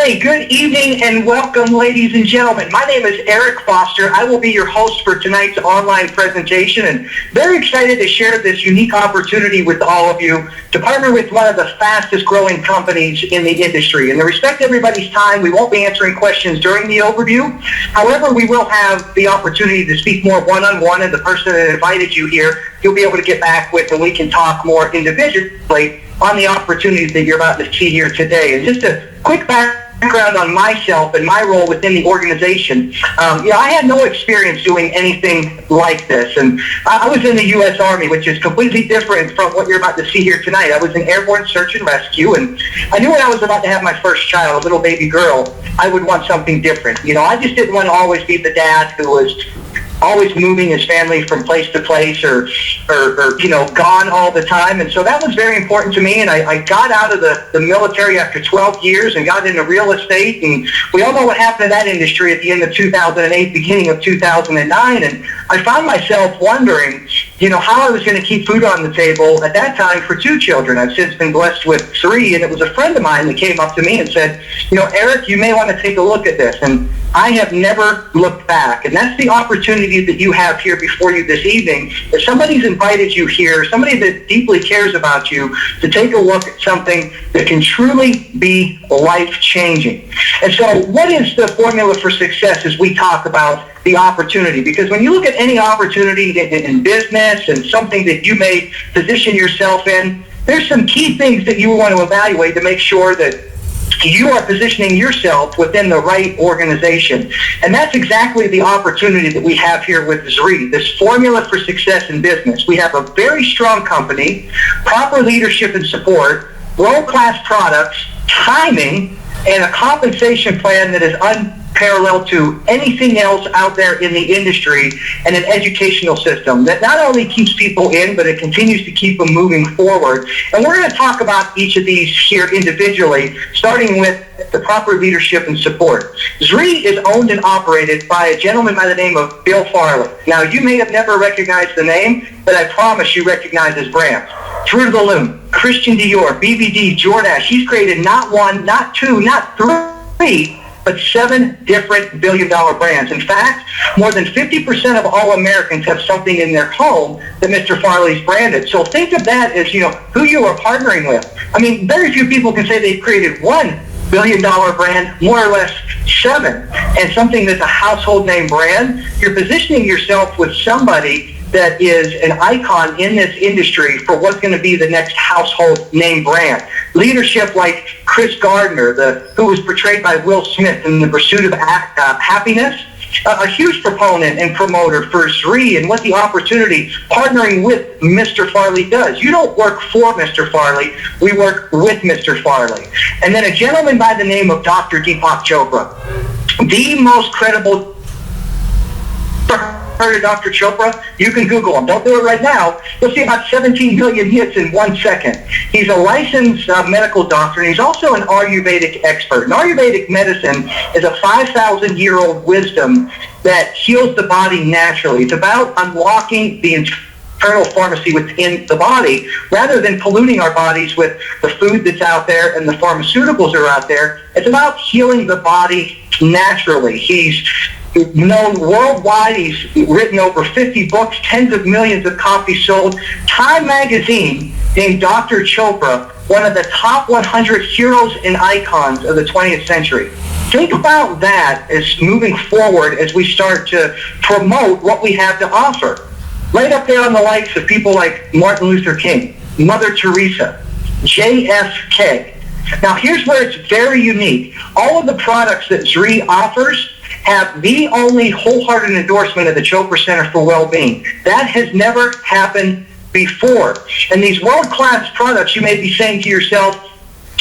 Hey, good evening and welcome, ladies and gentlemen. My name is Eric Foster. I will be your host for tonight's online presentation, and very excited to share this unique opportunity with all of you to partner with one of the fastest growing companies in the industry. And to respect everybody's time, we won't be answering questions during the overview. However, we will have the opportunity to speak more one-on-one, and the person that invited you here, you'll be able to get back with, and we can talk more individually on the opportunities that you're about to see here today. And just a quick background on myself and my role within the organization. I had no experience doing anything like this. And I was in the U.S. Army, which is completely different from what you're about to see here tonight. I was in airborne search and rescue, and I knew when I was about to have my first child, a little baby girl, I would want something different. I just didn't want to always be the dad who was always moving his family from place to place or gone all the time. And so that was very important to me. And I got out of the military after 12 years and got into real estate. And we all know what happened to that industry at the end of 2008, beginning of 2009. And I found myself wondering, how I was going to keep food on the table at that time for two children. I've since been blessed with Zrii, and it was a friend of mine that came up to me and said, Eric, you may want to take a look at this. And I have never looked back. And that's the opportunity that you have here before you this evening. If somebody's invited you here, somebody that deeply cares about you, to take a look at something that can truly be life-changing. And so what is the formula for success as we talk about the opportunity? Because when you look at any opportunity in business and something that you may position yourself in, there's some key things that you want to evaluate to make sure that you are positioning yourself within the right organization. And that's exactly the opportunity that we have here with Zrii, this formula for success in business. We have a very strong company, proper leadership and support, world-class products, timing, and a compensation plan that is unparalleled to anything else out there in the industry, and an educational system that not only keeps people in, but it continues to keep them moving forward. And we're going to talk about each of these here individually, starting with the proper leadership and support. Zrii is owned and operated by a gentleman by the name of Bill Farley. Now, you may have never recognized the name, but I promise you recognize his brands. Fruit of the Loom, Christian Dior, BBD, Jordache. He's created not one, not two, not three, but 7 different billion-dollar brands. In fact, more than 50% of all Americans have something in their home that Mr. Farley's branded. So think of that as, who you are partnering with. I mean, very few people can say they've created $1 billion brand, more or less 7, and something that's a household name brand. You're positioning yourself with somebody that is an icon in this industry for what's going to be the next household name brand. Leadership like Chris Gardner, who was portrayed by Will Smith in The Pursuit of Happiness, a huge proponent and promoter for Zrii and what the opportunity partnering with Mr. Farley does. You don't work for Mr. Farley, we work with Mr. Farley. And then a gentleman by the name of Dr. Deepak Chopra, the most credible. Heard of Dr. Chopra? You can Google him. Don't do it right now. You'll see about 17 million hits in 1 second. He's a licensed medical doctor, and he's also an Ayurvedic expert. And Ayurvedic medicine is a 5,000-year-old wisdom that heals the body naturally. It's about unlocking the internal pharmacy within the body, rather than polluting our bodies with the food that's out there and the pharmaceuticals that are out there. It's about healing the body naturally. He's known worldwide. He's written over 50 books, tens of millions of copies sold. Time magazine named Dr. Chopra one of the top 100 heroes and icons of the 20th century. Think about that as moving forward as we start to promote what we have to offer. Right up there on the likes of people like Martin Luther King, Mother Teresa, JFK. Now here's where it's very unique. All of the products that Zrii offers have the only wholehearted endorsement of the Chopra Center for Well-Being. That has never happened before. And these world-class products, you may be saying to yourself,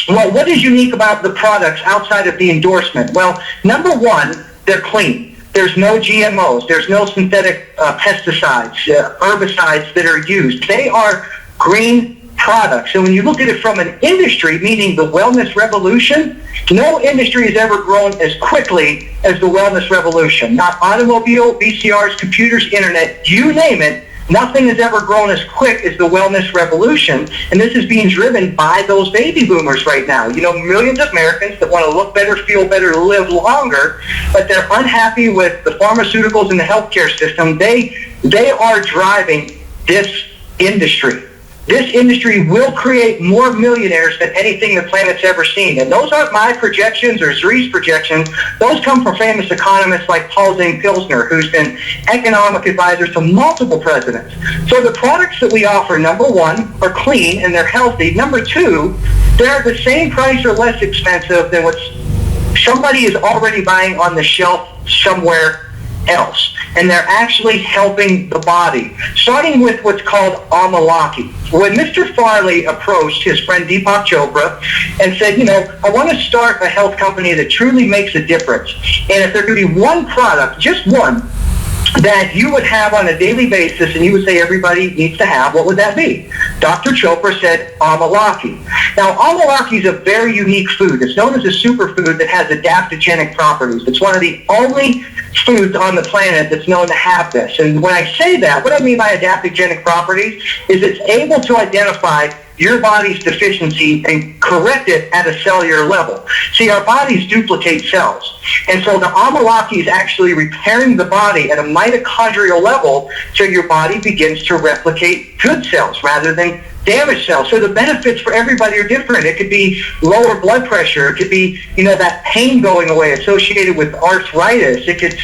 well, what is unique about the products outside of the endorsement? Well, number one, they're clean. There's no GMOs. There's no synthetic pesticides, herbicides that are used. They are green products. And when you look at it from an industry, meaning the wellness revolution, no industry has ever grown as quickly as the wellness revolution. Not automobile, VCRs, computers, internet, you name it, Nothing has ever grown as quick as the wellness revolution, and this is being driven by those baby boomers right now. You know, millions of Americans that want to look better, feel better, live longer, but they're unhappy with the pharmaceuticals and the healthcare system. They are driving this industry. This industry will create more millionaires than anything the planet's ever seen. And those aren't my projections or Zree's projections. Those come from famous economists like Paul Zane Pilsner, who's been economic advisor to multiple presidents. So the products that we offer, number one, are clean and they're healthy. Number two, they're the same price or less expensive than what somebody is already buying on the shelf somewhere else, and they're actually helping the body, starting with what's called Amalaki. When Mr. Farley approached his friend Deepak Chopra and said, you know, I want to start a health company that truly makes a difference, and if there could be one product, just one, that you would have on a daily basis and you would say everybody needs to have, what would that be? Dr. Chopra said Amalaki. Now, Amalaki is a very unique food. It's known as a superfood that has adaptogenic properties. It's one of the only foods on the planet that's known to have this. And when I say that, what I mean by adaptogenic properties is it's able to identify your body's deficiency and correct it at a cellular level. See, our bodies duplicate cells. And so the Amalaki is actually repairing the body at a mitochondrial level so your body begins to replicate good cells rather than damaged cells. So the benefits for everybody are different. It could be lower blood pressure. It could be, you know, that pain going away associated with arthritis. It could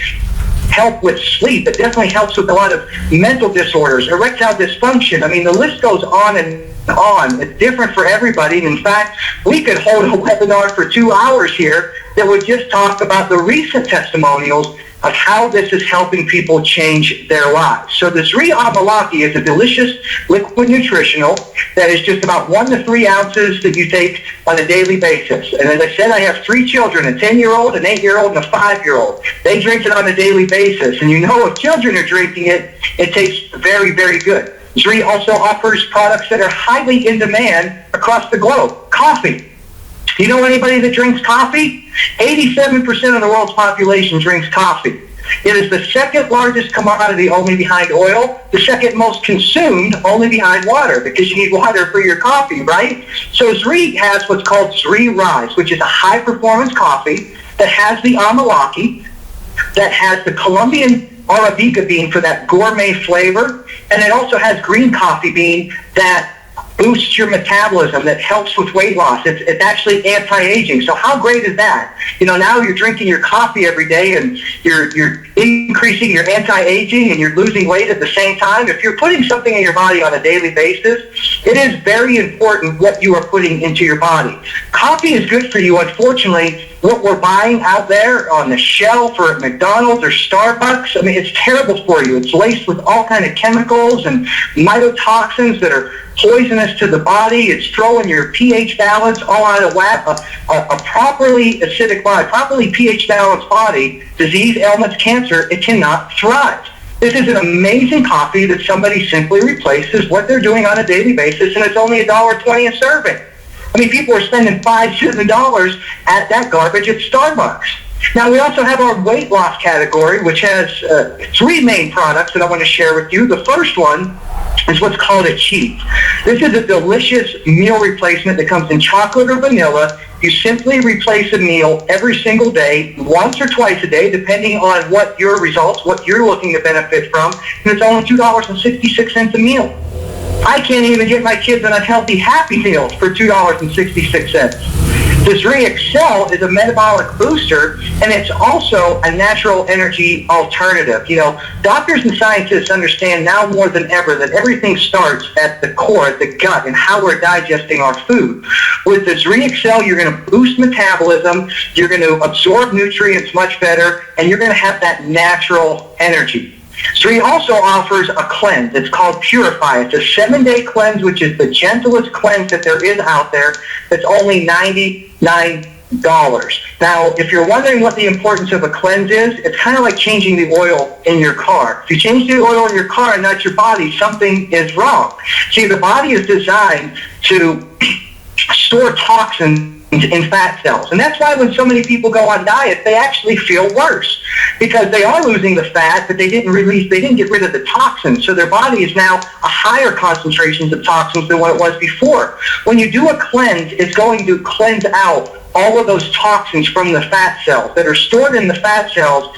help with sleep. It definitely helps with a lot of mental disorders, erectile dysfunction. I mean, the list goes on and on. It's different for everybody. And in fact, we could hold a webinar for 2 hours here that would just talk about the recent testimonials of how this is helping people change their lives. So the Zrii Amalaki is a delicious liquid nutritional that is just about 1 to 3 ounces that you take on a daily basis. And as I said, I have 3 children, a 10-year-old, an 8-year-old, and a 5-year-old. They drink it on a daily basis. And you know, if children are drinking it, it tastes very, very good. Zrii also offers products that are highly in demand across the globe. Coffee. Do you know anybody that drinks coffee? 87% of the world's population drinks coffee. It is the second largest commodity, only behind oil, the second most consumed, only behind water, because you need water for your coffee, right? So Zrii has what's called Zrii Rise, which is a high-performance coffee that has the Amalaki, that has the Colombian Arabica bean for that gourmet flavor, and it also has green coffee bean that boosts your metabolism, that helps with weight loss. It's actually anti-aging. So how great is that? You know, now you're drinking your coffee every day and you're increasing your anti-aging and you're losing weight at the same time. If you're putting something in your body on a daily basis, it is very important what you are putting into your body. Coffee is good for you. Unfortunately, what we're buying out there on the shelf or at McDonald's or Starbucks, I mean, it's terrible for you. It's laced with all kind of chemicals and mycotoxins that are poisonous to the body. It's throwing your pH balance all out of whack. A properly acidic body, properly pH balanced body, disease, ailments, cancer, it cannot thrive. This is an amazing coffee that somebody simply replaces what they're doing on a daily basis, and it's only $1.20 a serving. I mean, people are spending $5, $7 at that garbage at Starbucks. Now, we also have our weight loss category, which has 3 main products that I want to share with you. The first one is what's called a cheat. This is a delicious meal replacement that comes in chocolate or vanilla. You simply replace a meal every single day, once or twice a day, depending on what your results, what you're looking to benefit from, and it's only $2.66 a meal. I can't even get my kids an unhealthy Happy Meal for $2.66. The Zrii Excel is a metabolic booster, and it's also a natural energy alternative. You know, doctors and scientists understand now more than ever that everything starts at the core, at the gut, and how we're digesting our food. With the Zrii Excel, you're going to boost metabolism, you're going to absorb nutrients much better, and you're going to have that natural energy. Zrii also offers a cleanse. It's called Purify. It's a 7-day cleanse, which is the gentlest cleanse that there is out there. It's only $99. Now, if you're wondering what the importance of a cleanse is, it's kind of like changing the oil in your car. If you change the oil in your car and not your body, something is wrong. See, the body is designed to store toxins in fat cells. And that's why when so many people go on diet, they actually feel worse because they are losing the fat, but they didn't get rid of the toxins. So their body is now a higher concentrations of toxins than what it was before. When you do a cleanse, it's going to cleanse out all of those toxins from the fat cells that are stored in the fat cells.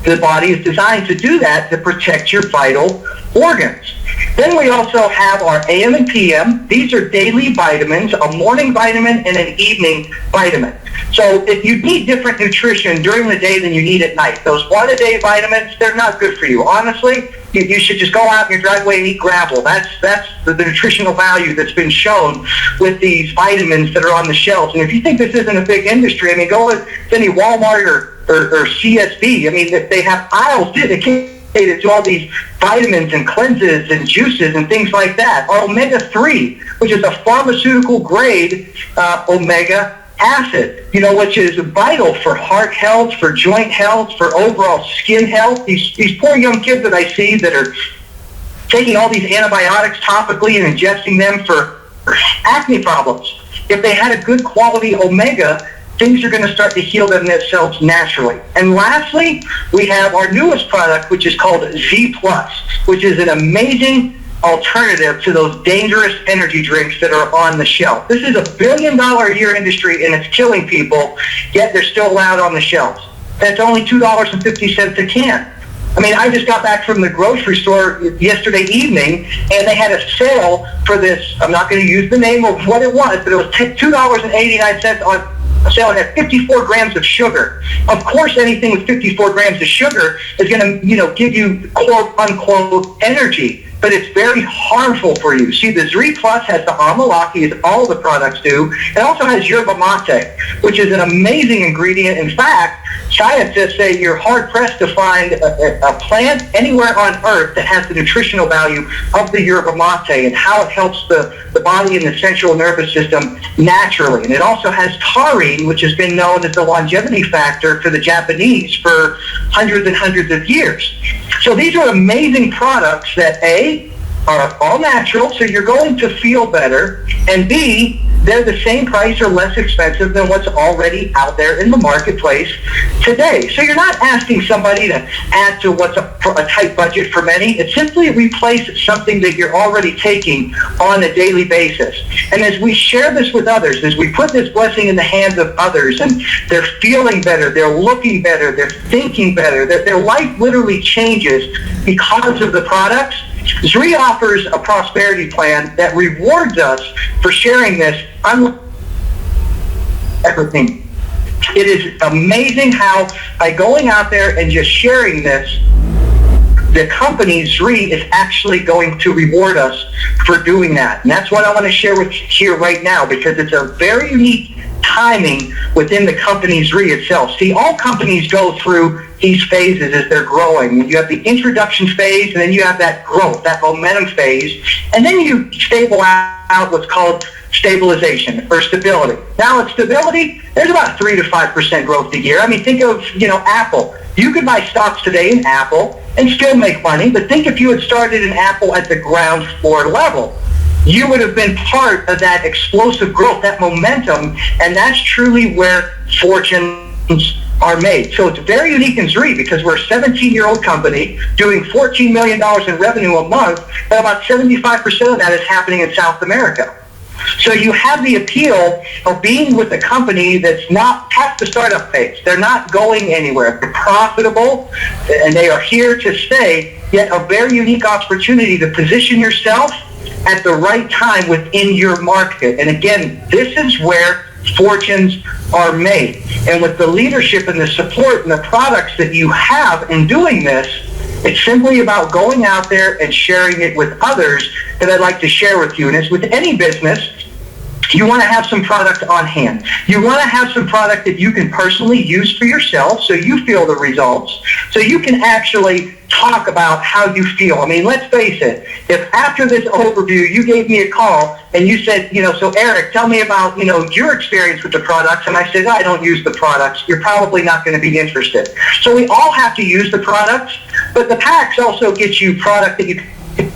The body is designed to do that to protect your vital organs. Then we also have our AM and PM. These are daily vitamins, a morning vitamin and an evening vitamin. So if you need different nutrition during the day than you need at night, those one-a-day vitamins, they're not good for you. Honestly, you should just go out in your driveway and eat gravel. That's the nutritional value that's been shown with these vitamins that are on the shelves. And if you think this isn't a big industry, I mean, go to any Walmart or CSB. I mean, they have aisles dedicated to all these vitamins and cleanses and juices and things like that. Our omega-3, which is a pharmaceutical grade omega acid, which is vital for heart health, for joint health, for overall skin health. These poor young kids that I see that are taking all these antibiotics topically and ingesting them for acne problems. If they had a good quality omega, things are going to start to heal themselves naturally. And lastly, we have our newest product, which is called Zrii+, which is an amazing alternative to those dangerous energy drinks that are on the shelf. This is a $1 billion a year industry, and it's killing people, yet they're still allowed on the shelves. That's only $2.50 a can. I mean, I just got back from the grocery store yesterday evening, and they had a sale for this. I'm not going to use the name of what it was, but it was $2.89 on sale. It had 54 grams of sugar. Of course, anything with 54 grams of sugar is going to, give you quote unquote energy, but it's very harmful for you. See, the Zrii Plus has the amalaki, as all the products do. It also has yerba mate, which is an amazing ingredient. In fact, scientists say you're hard-pressed to find a plant anywhere on Earth that has the nutritional value of the yerba mate and how it helps the body and the central nervous system naturally. And it also has taurine, which has been known as the longevity factor for the Japanese for hundreds and hundreds of years. So these are amazing products that A, are all natural, so you're going to feel better, and B, they're the same price or less expensive than what's already out there in the marketplace today. So you're not asking somebody to add to what's a tight budget for many. It simply replaces something that you're already taking on a daily basis. And as we share this with others, as we put this blessing in the hands of others, and they're feeling better, they're looking better, they're thinking better, their life literally changes because of the products. Zrii offers a prosperity plan that rewards us for sharing this. Everything. It is amazing how by going out there and just sharing this, the company Zrii is actually going to reward us for doing that. And that's what I want to share with you here right now, because it's a very unique timing within the company Zrii itself. See, all companies go through these phases as they're growing. You have the introduction phase, and then you have that growth, that momentum phase, and then you stable out what's called stabilization or stability. Now at stability, there's about 3 to 5% growth a year. I mean, think of, Apple. You could buy stocks today in Apple and still make money, but think if you had started in Apple at the ground floor level. You would have been part of that explosive growth, that momentum, and that's truly where fortunes are made. So it's very unique in Zrii because we're a 17-year-old company doing $14 million in revenue a month, but about 75% of that is happening in South America. So you have the appeal of being with a company that's not past the startup phase. They're not going anywhere. They're profitable, and they are here to stay, yet a very unique opportunity to position yourself at the right time within your market. And again, this is where fortunes are made. And with the leadership and the support and the products that you have in doing this, it's simply about going out there and sharing it with others that I'd like to share with you. And as with any business, you want to have some product on hand. You want to have some product that you can personally use for yourself so you feel the results, so you can actually talk about how you feel. I mean, let's face it, if after this overview you gave me a call and you said, so Eric, tell me about, your experience with the products, and I said, I don't use the products, you're probably not going to be interested. So we all have to use the products, but the packs also get you product that you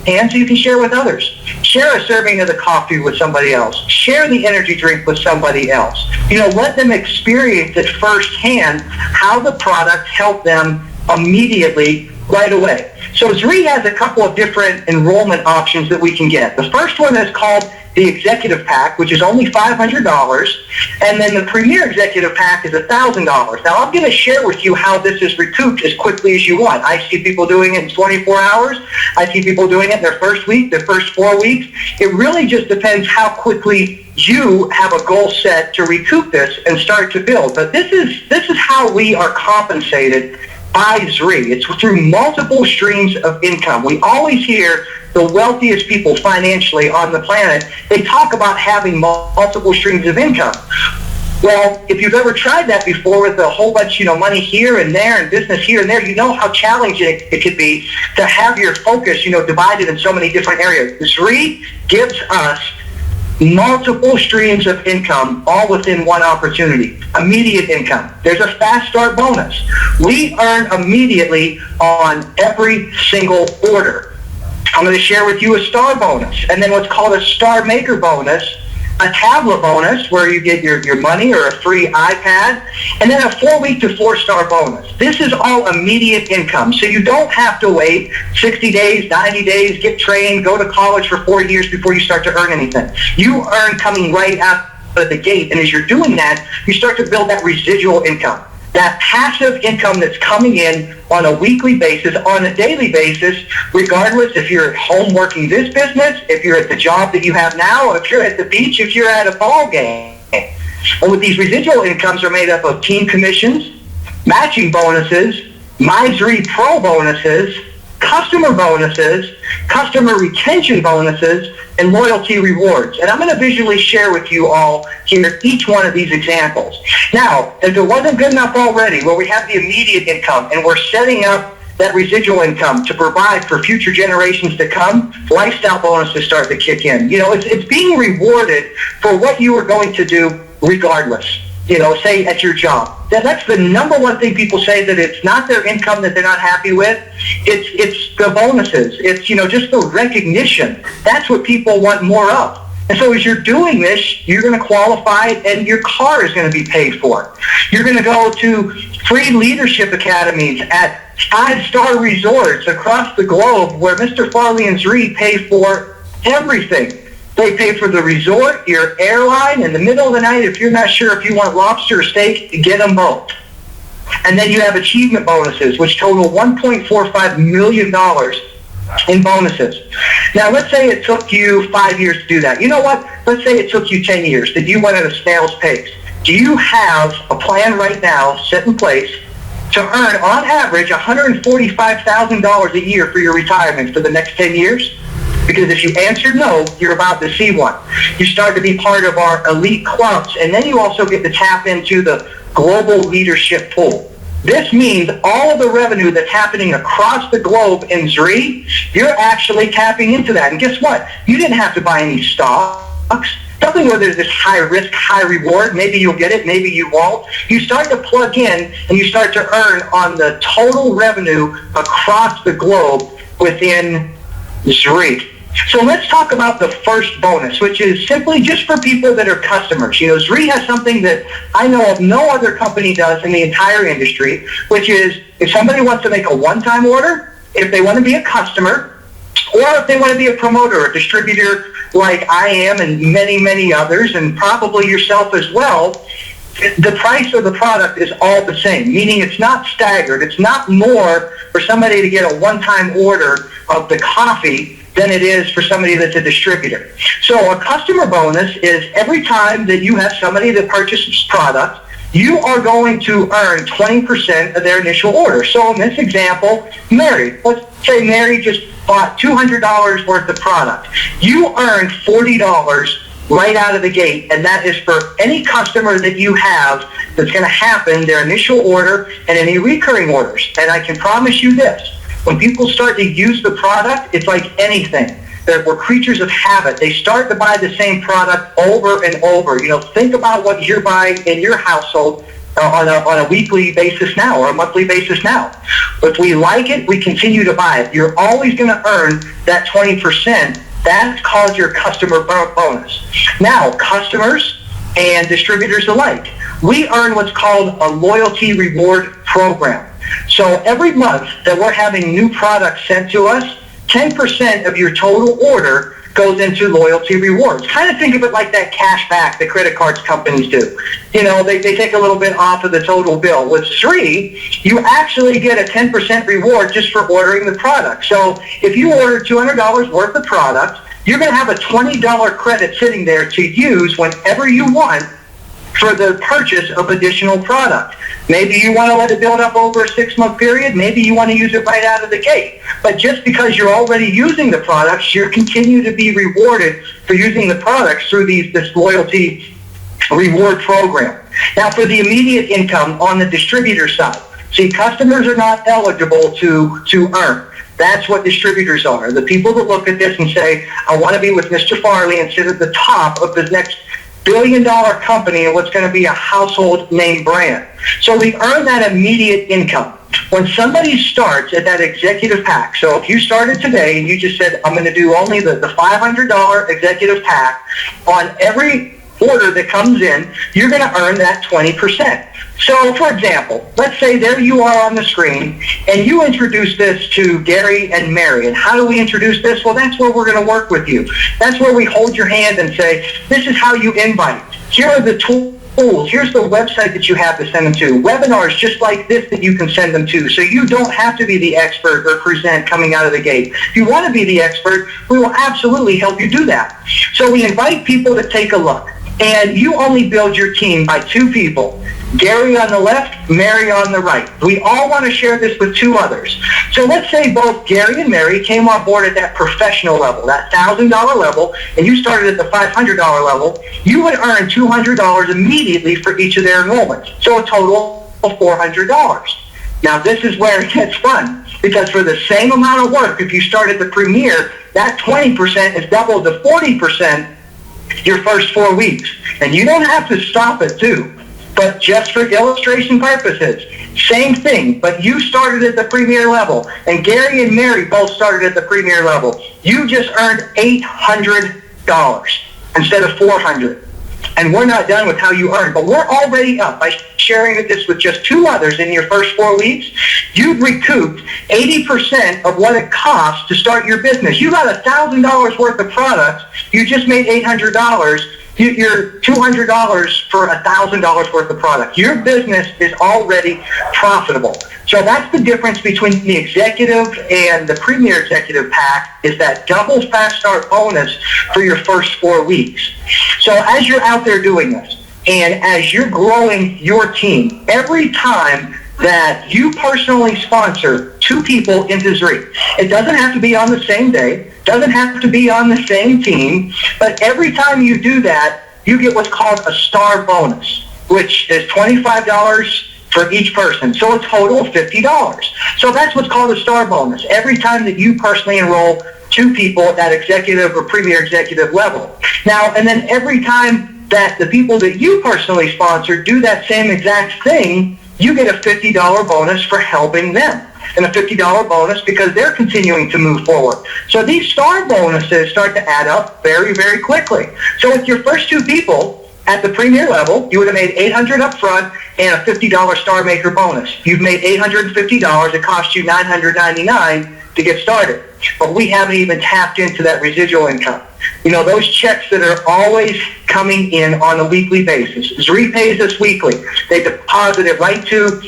And so you can share with others. Share a serving of the coffee with somebody else. Share the energy drink with somebody else. Let them experience it firsthand how the product helped them immediately, right away. So Zrii has a couple of different enrollment options that we can get. The first one is called the Executive Pack, which is only $500, and then the Premier Executive Pack is $1,000. Now, I'm going to share with you how this is recouped as quickly as you want. I see people doing it in 24 hours. I see people doing it in their first week, their first 4 weeks. It really just depends how quickly you have a goal set to recoup this and start to build. But this is how we are compensated by Zrii. It's through multiple streams of income. We always hear the wealthiest people financially on the planet, they talk about having multiple streams of income. Well, if you've ever tried that before with a whole bunch, money here and there and business here and there, you know how challenging it could be to have your focus, divided in so many different areas. Zrii gives us multiple streams of income all within one opportunity. Immediate income. There's a fast start bonus. We earn immediately on every single order. I'm going to share with you a star bonus, and then what's called a star maker bonus, a tablet bonus where you get your money or a free iPad, and then a 4-week to 4-star bonus. This is all immediate income, so you don't have to wait 60 days, 90 days, get trained, go to college for 4 years before you start to earn anything. You earn coming right out of the gate, and as you're doing that, you start to build that residual income. That passive income that's coming in on a weekly basis, on a daily basis, regardless if you're at home working this business, if you're at the job that you have now, if you're at the beach, if you're at a ball game. And with these residual incomes are made up of team commissions, matching bonuses, My Zrii Pro bonuses, customer bonuses, customer retention bonuses, and loyalty rewards. And I'm going to visually share with you all here each one of these examples. Now, if it wasn't good enough already, where we have the immediate income and we're setting up that residual income to provide for future generations to come, lifestyle bonuses start to kick in. It's being rewarded for what you are going to do regardless. Say at your job. That's the number one thing people say, that it's not their income that they're not happy with. It's the bonuses. It's, just the recognition. That's what people want more of. And so as you're doing this, you're going to qualify and your car is going to be paid for. You're going to go to free leadership academies at 5-star resorts across the globe where Mr. Farley and Zrii pay for everything. They pay for the resort, your airline, in the middle of the night. If you're not sure if you want lobster or steak, get them both. And then you have achievement bonuses, which total $1.45 million in bonuses. Now, let's say it took you 5 years to do that. You know what? Let's say it took you 10 years, that you went at a snail's pace. Do you have a plan right now set in place to earn, on average, $145,000 a year for your retirement for the next 10 years? Because if you answered no, you're about to see one. You start to be part of our elite clubs, and then you also get to tap into the global leadership pool. This means all of the revenue that's happening across the globe in Zrii, you're actually tapping into that. And guess what? You didn't have to buy any stocks. Something where there's this high risk, high reward. Maybe you'll get it, maybe you won't. You start to plug in and you start to earn on the total revenue across the globe within Zrii. So let's talk about the first bonus, which is simply just for people that are customers. Zrii has something that I know of no other company does in the entire industry, which is if somebody wants to make a one-time order, if they want to be a customer, or if they want to be a promoter, a distributor like I am and many, many others, and probably yourself as well, the price of the product is all the same, meaning it's not staggered. It's not more for somebody to get a one-time order of the coffee than it is for somebody that's a distributor. So a customer bonus is every time that you have somebody that purchases product, you are going to earn 20% of their initial order. So in this example, Mary, let's say Mary just bought $200 worth of product. You earn $40 right out of the gate, and that is for any customer that you have that's going to happen, their initial order and any recurring orders. And I can promise you this, when people start to use the product, it's like anything. We're creatures of habit. They start to buy the same product over and over. Think about what you're buying in your household on a weekly basis now or a monthly basis now. If we like it, we continue to buy it. You're always going to earn that 20%. That's called your customer bonus. Now, customers and distributors alike, we earn what's called a loyalty reward program. So every month that we're having new products sent to us, 10% of your total order goes into loyalty rewards. Kind of think of it like that cash back that credit cards companies do. You know, they take a little bit off of the total bill. With Zrii, you actually get a 10% reward just for ordering the product. So if you order $200 worth of product, you're going to have a $20 credit sitting there to use whenever you want for the purchase of additional product. Maybe you want to let it build up over a 6-month period. Maybe you want to use it right out of the gate. But just because you're already using the products, you continue to be rewarded for using the products through this loyalty reward program. Now, for the immediate income on the distributor side, see, customers are not eligible to earn. That's what distributors are. The people that look at this and say, I want to be with Mr. Farley and sit at the top of the next billion-dollar company and what's going to be a household name brand. So we earn that immediate income. When somebody starts at that executive pack, so if you started today and you just said, I'm going to do only the $500 executive pack, on every order that comes in, you're going to earn that 20%. So, for example, let's say there you are on the screen, and you introduce this to Gary and Mary. And how do we introduce this? Well, that's where we're going to work with you. That's where we hold your hand and say, this is how you invite. Here are the tools. Here's the website that you have to send them to. Webinars just like this that you can send them to. So you don't have to be the expert or present coming out of the gate. If you want to be the expert, we will absolutely help you do that. So we invite people to take a look. And you only build your team by 2 people. Gary on the left, Mary on the right. We all want to share this with 2 others. So let's say both Gary and Mary came on board at that professional level, that $1,000 level, and you started at the $500 level. You would earn $200 immediately for each of their enrollments. So a total of $400. Now this is where it gets fun, because for the same amount of work, if you start at the Premier, that 20% is doubled to 40% your first 4 weeks. And you don't have to stop at 2. But just for illustration purposes, same thing, but you started at the Premier level, and Gary and Mary both started at the Premier level. You just earned $800 instead of $400. And we're not done with how you earn, but we're already up. By sharing this with just 2 others in your first 4 weeks, you've recouped 80% of what it costs to start your business. You got $1,000 worth of products, you just made $800. You're $200 for $1,000 worth of product. Your business is already profitable. So that's the difference between the executive and the Premier Executive Pack, is that double fast start bonus for your first 4 weeks. So as you're out there doing this, and as you're growing your team, every time that you personally sponsor 2 people into Zrii, it doesn't have to be on the same day, doesn't have to be on the same team, but every time you do that, you get what's called a star bonus, which is $25 for each person, so a total of $50. So that's what's called a star bonus, every time that you personally enroll 2 people at that executive or Premier Executive level. Now, and then every time that the people that you personally sponsor do that same exact thing, you get a $50 bonus for helping them, and a $50 bonus because they're continuing to move forward. So these star bonuses start to add up very, very quickly. So with your first 2 people at the Premier level, you would have made $800 up front and a $50 Star Maker bonus. You've made $850. It cost you $999 to get started. But we haven't even tapped into that residual income. You know, those checks that are always coming in on a weekly basis. Zrii pays us weekly. They deposit it right to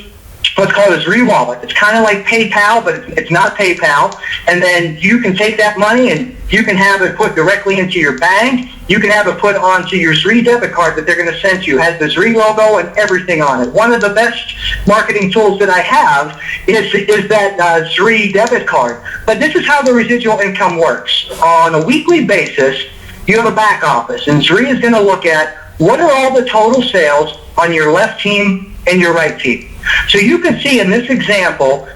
what's called a Zrii wallet. It's kind of like PayPal, but it's not PayPal. And then you can take that money and you can have it put directly into your bank. You can have it put onto your Zrii debit card that they're going to send you. It has the Zrii logo and everything on it. One of the best marketing tools that I have is that Zrii debit card. But this is how the residual income works. On a weekly basis, you have a back office, and Zrii is going to look at what are all the total sales on your left team and your right team. So you can see in this example,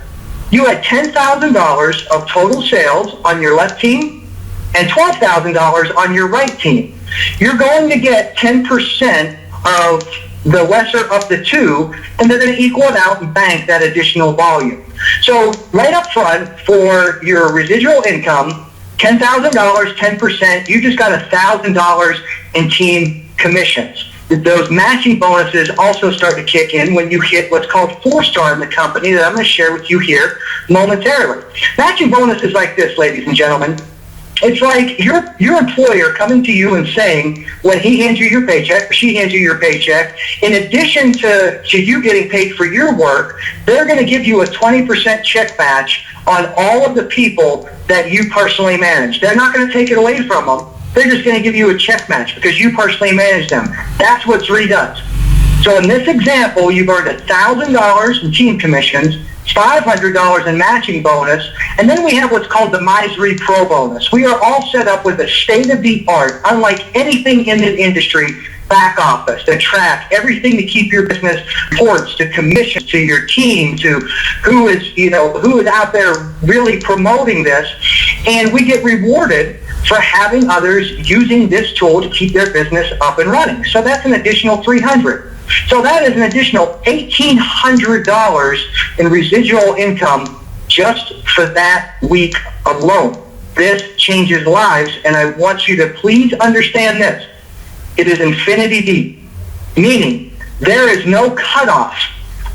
you had $10,000 of total sales on your left team and $12,000 on your right team. You're going to get 10% of the lesser of the two, and they're going to equal it out and bank that additional volume. So right up front for your residual income, $10,000, 10%, you just got $1,000 in team commissions. Those matching bonuses also start to kick in when you hit what's called 4-star in the company that I'm going to share with you here momentarily. Matching bonuses like this, ladies and gentlemen. It's like your employer coming to you and saying, when he hands you your paycheck, or she hands you your paycheck, in addition to you getting paid for your work, they're going to give you a 20% check match on all of the people that you personally manage. They're not going to take it away from them. They're just going to give you a check match because you personally manage them. That's what Zrii does. So in this example, you've earned $1,000 in team commissions, $500 in matching bonus, and then we have what's called the Zrii Pro bonus. We are all set up with a state-of-the-art, unlike anything in the industry, back office to track everything to keep your business reports, to commissions, to your team, to who is out there really promoting this, and we get rewarded for having others using this tool to keep their business up and running. So that's an additional $300. So that is an additional $1,800 in residual income just for that week alone. This changes lives, and I want you to please understand this. It is infinity deep, meaning there is no cutoff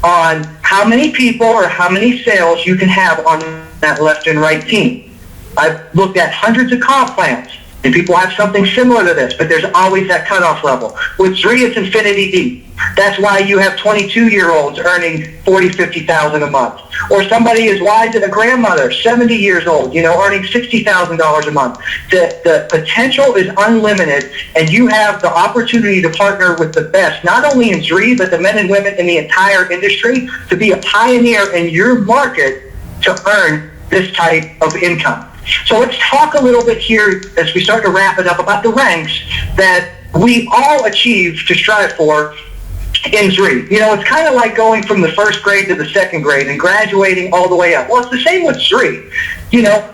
on how many people or how many sales you can have on that left and right team. I've looked at hundreds of comp plans, and people have something similar to this, but there's always that cutoff level. With Zrii, it's infinity deep. That's why you have 22-year-olds earning $40,000, $50,000 a month. Or somebody as wise as a grandmother, 70 years old, earning $60,000 a month. The potential is unlimited, and you have the opportunity to partner with the best, not only in Zrii, but the men and women in the entire industry, to be a pioneer in your market to earn this type of income. So let's talk a little bit here as we start to wrap it up about the ranks that we all achieve to strive for in Zrii. It's kind of like going from the first grade to the second grade and graduating all the way up. Well, it's the same with Zrii.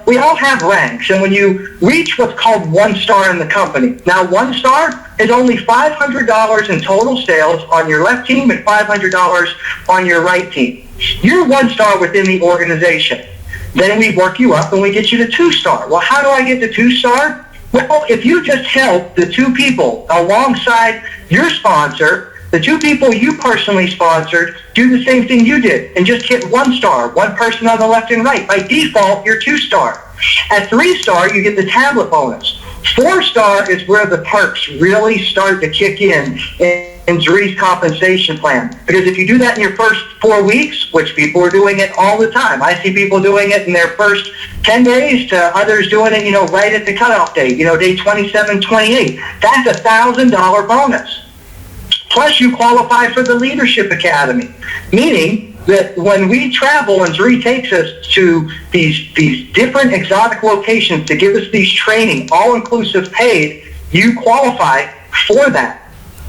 We all have ranks, and when you reach what's called 1 star in the company, now 1 star is only $500 in total sales on your left team and $500 on your right team. You're 1 star within the organization. Then we work you up and we get you to 2 star. Well, how do I get to 2 star? Well, if you just help the 2 people alongside your sponsor, the 2 people you personally sponsored, do the same thing you did and just hit 1 star, 1 person on the left and right. By default, you're 2 star. At 3 star, you get the tablet bonus. 4 star is where the perks really start to kick in Zrii's compensation plan. Because if you do that in your first 4 weeks, which people are doing it all the time. I see people doing it in their first 10 days to others doing it, right at the cutoff date, day 27, 28. That's $1,000 bonus. Plus you qualify for the Leadership Academy, meaning that when we travel and Zrii takes us to these different exotic locations to give us these training, all-inclusive paid, you qualify for that.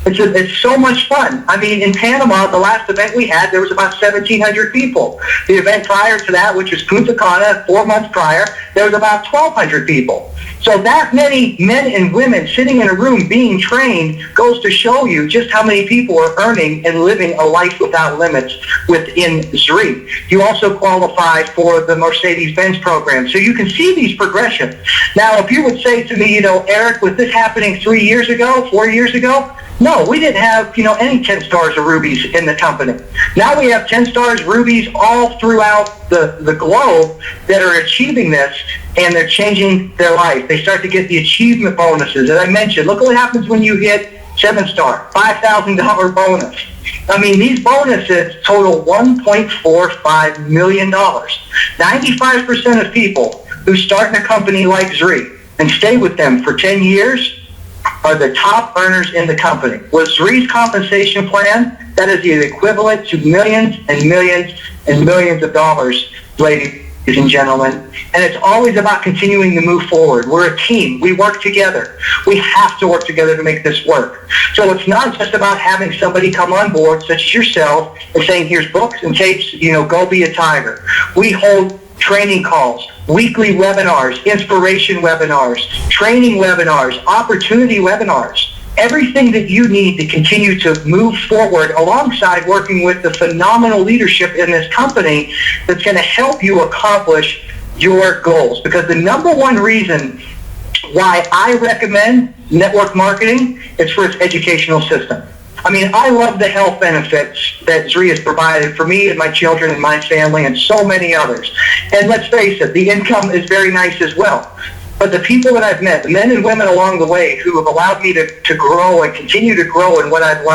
It's so much fun. I mean, in Panama, the last event we had, there was about 1,700 people. The event prior to that, which was Punta Cana, 4 months prior, there was about 1,200 people. So that many men and women sitting in a room being trained goes to show you just how many people are earning and living a life without limits within Zrii. You also qualify for the Mercedes-Benz program. So you can see these progressions. Now, if you would say to me, Eric, was this happening 3 years ago, 4 years ago? No, we didn't have, any 10 stars or rubies in the company. Now we have 10 stars, rubies all throughout the globe that are achieving this, and they're changing their life. They start to get the achievement bonuses. As I mentioned, look at what happens when you hit 7-star, $5,000 bonus. I mean, these bonuses total $1.45 million. 95% of people who start in a company like Zrii and stay with them for 10 years are the top earners in the company. With Zrii's compensation plan, that is the equivalent to millions and millions and millions of dollars, ladies and gentlemen. And it's always about continuing to move forward. We're a team. We work together. We have to work together to make this work. So it's not just about having somebody come on board, such as yourself, and saying, here's books and tapes, go be a tiger. We hold training calls, weekly webinars, inspiration webinars, training webinars, opportunity webinars. everything that you need to continue to move forward alongside working with the phenomenal leadership in this company that's going to help you accomplish your goals. Because the number one reason why I recommend network marketing is for its educational system. I mean, I love the health benefits that Zrii has provided for me and my children and my family and so many others. And let's face it, the income is very nice as well. But the people that I've met, the men and women along the way who have allowed me to grow and continue to grow in what I've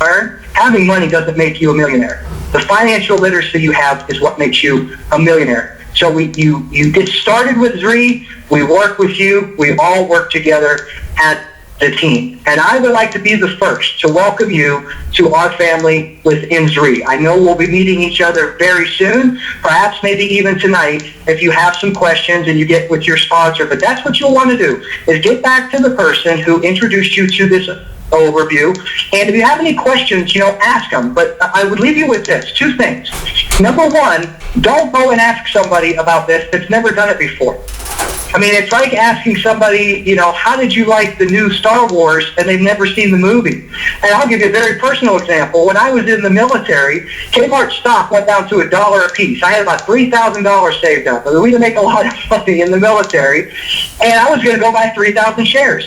learned, having money doesn't make you a millionaire. The financial literacy you have is what makes you a millionaire. So you get started with Zrii, we work with you, we all work together at the team. And I would like to be the first to welcome you to our family within Zrii. I know we'll be meeting each other very soon, perhaps maybe even tonight if you have some questions and you get with your sponsor. But that's what you'll want to do, is get back to the person who introduced you to this overview. And if you have any questions, ask them. But I would leave you with this, two things. Number one, don't go and ask somebody about this that's never done it before. I mean, it's like asking somebody, how did you like the new Star Wars, and they've never seen the movie. And I'll give you a very personal example. When I was in the military, Kmart stock went down to $1 a piece. I had about $3,000 saved up. We didn't make a lot of money in the military, and I was going to go buy 3,000 shares.